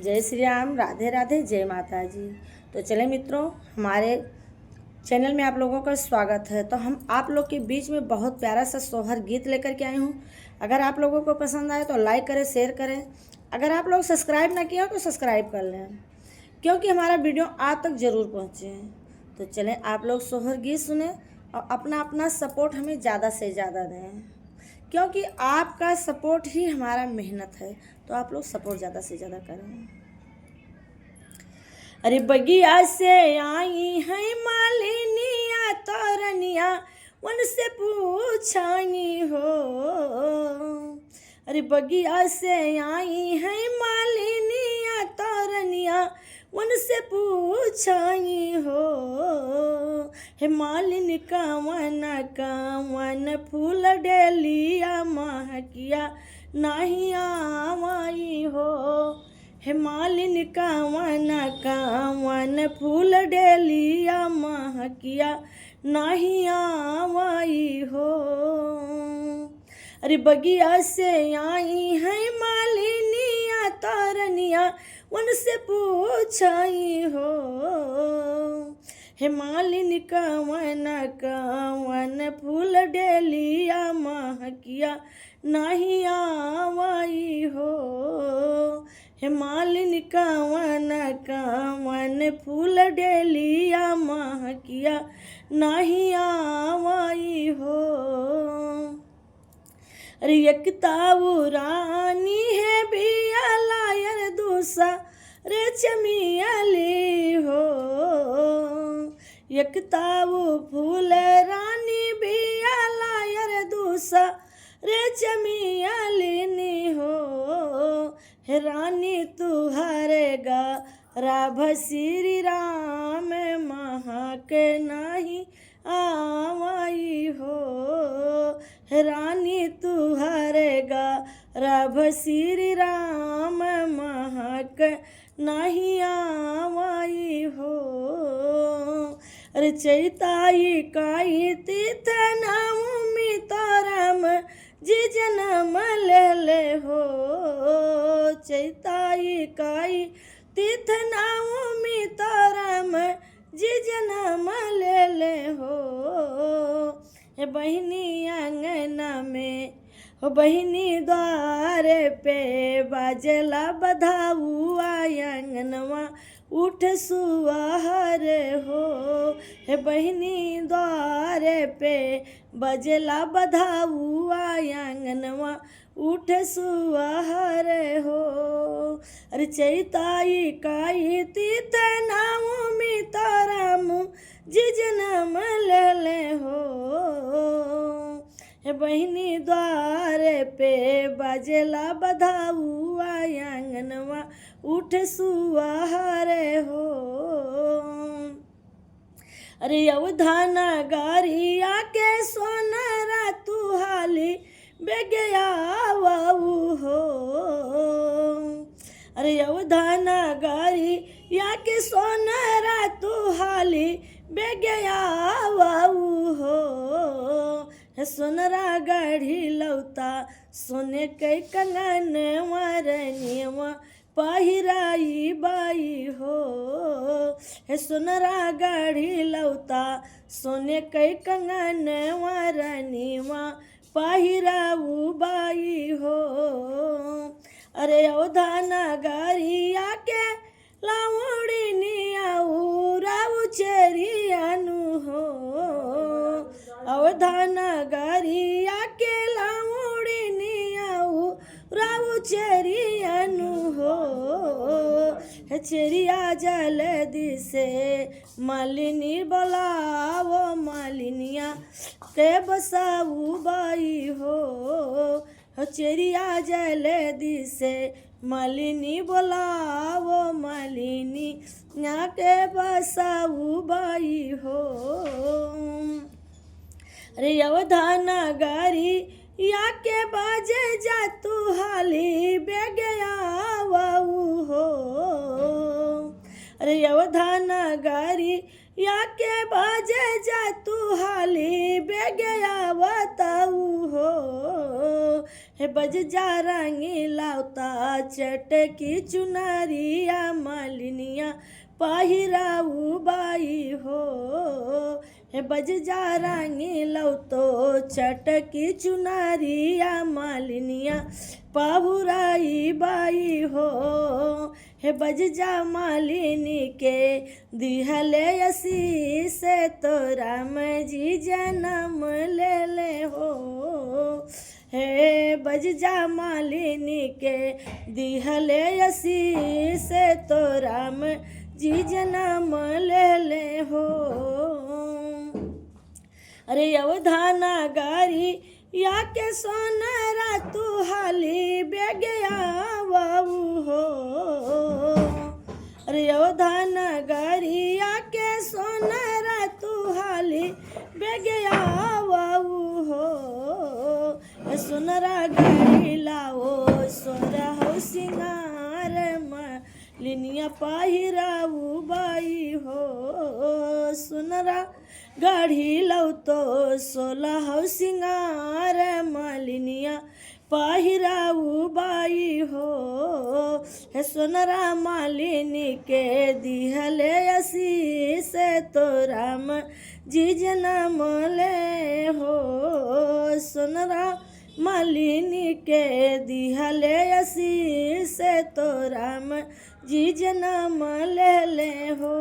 जय श्री राम, राधे राधे, जय माता जी। तो चले मित्रों, हमारे चैनल में आप लोगों का स्वागत है। तो हम आप लोग के बीच में बहुत प्यारा सा सोहर गीत लेकर के आई हूँ। अगर आप लोगों को पसंद आए तो लाइक करें, शेयर करें। अगर आप लोग सब्सक्राइब ना किया हो तो सब्सक्राइब कर लें, क्योंकि हमारा वीडियो आप तक ज़रूर पहुँचे। तो चलें, आप लोग सोहर गीत सुने और अपना अपना सपोर्ट हमें ज़्यादा से ज़्यादा दें, क्योंकि आपका सपोर्ट ही हमारा मेहनत है। तो आप लोग सपोर्ट ज़्यादा से ज़्यादा करें। अरे बगिया से आई है मालिनिया तोरनिया, उनसे पूछाई हो। अरे बगिया से आई है मालिनिया तोरनिया, उनसे पूछाई हो। हे मालिनी कावन कावन फूल डेलिया महकिया नहीं आवाई हो। हे मालिनी कावन कावन फूल डेलिया महकिया नहीं आवाई हो। अरे बगिया से आई है मालिनिया तारनिया, उनसे पूछाई हो। हे मालिनी कावन कावन फूल डेलिया महकिया नहीं आवाई हो। हे मालिनी कावन कावन फूल डेलिया महकिया नहीं आवाई हो। अरे एक ताऊ रानी है बिया लायर दूसा रे चमियाली हो। एक ताऊ फूल रानी बिया लायर दूसा रे चमियालिनी हो। हे रानी तुहरेगा राभ श्री राम महक नहीं आवाई हो। हे रानी तुहरेगा राभ श्री राम महक नहीं आवाई हो। अरे चैताई काई तीर्थ नवमी तारम जी जन्म ले हो। चैताई काई तीर्थ नवमी तारम जी जन्म ले हो। हे बहिनी आंगना में हो, बहिनी द्वार पे बाजला बधाउआ आंगनवा उठ सुहार हो। हे बहिनी द्वार पे बजला बधाउआ आंगनवा उठ सुहार हो। अरे चैताई काई तीर्थ नवमी तारम जी जन्म ले हो। हे बहिनी द्वार पे बजला बधाउआ आंगनवा उठ सुहार हो। अरे अवधाना गारिया के सोनरा तुहाली बेगया वाऊ हो। अरे अवधाना गारिया के सोनरा तुहाली बेगया वाऊ हो। हे सोनरा गढ़ी लौता सोने के कंगन वरनियवा पहिराई बाई हो। हे सोनरा गढ़ी लौता सोने के कंगन वरनियवा पहिराऊ बाई हो। अरे अवधाना गारिया के लावड़ी नियाऊ राऊ चेरियानु हो। अवधाना गारिया के लावड़ी नियाऊ राऊ चेरियानु हो। हे चेरिया जल्दी से मालिनी बोलावो, मालिनिया के बसाऊ बाई हो। चेरिया जल्दी से मालिनी बोलावो, मालिनी यहाँ के बसाऊ बाई हो। अरे अवधाना गारी या के बाजे जा तू हाली बेगया वाऊ हो। अरे अवधाना गारी या के बाजे जा तू हाली बेगया बताऊ हो। हे बज जा रंगीला उता चटकी चुनरिया मालिनिया पहिराऊ बाई हो। हे बज जा रंगीला तो चटकी चुनरिया मालिनिया पहुराई बाई हो। हे बज जा मालिनी के दिहले यसी से तो राम जी जन्म ले ले हो। हे बज जा मालिनी के दिहले यसी से तो राम जी जन्म ले ले हो। अरे अवधाना गारी या के सोनरा तू हाली बेगया बाबू हो। अरे अवधाना गारी या के सोनरा तू हाली बेगया बाबू हो। सोनरा गाड़ी लाओ सोरा हो सिंगार मालिनिया पहिराऊ बाई हो। सोनरा गाड़ी लाओ तो सोला हो सिंगार मालिनिया पहिराऊ बाई हो। हे सोनरा मालिनी के दिहले यसी से तो राम जी जन्म ले हो। सोनरा मालिनी के दिहले यसी से तो राम जी जन्म ले हो।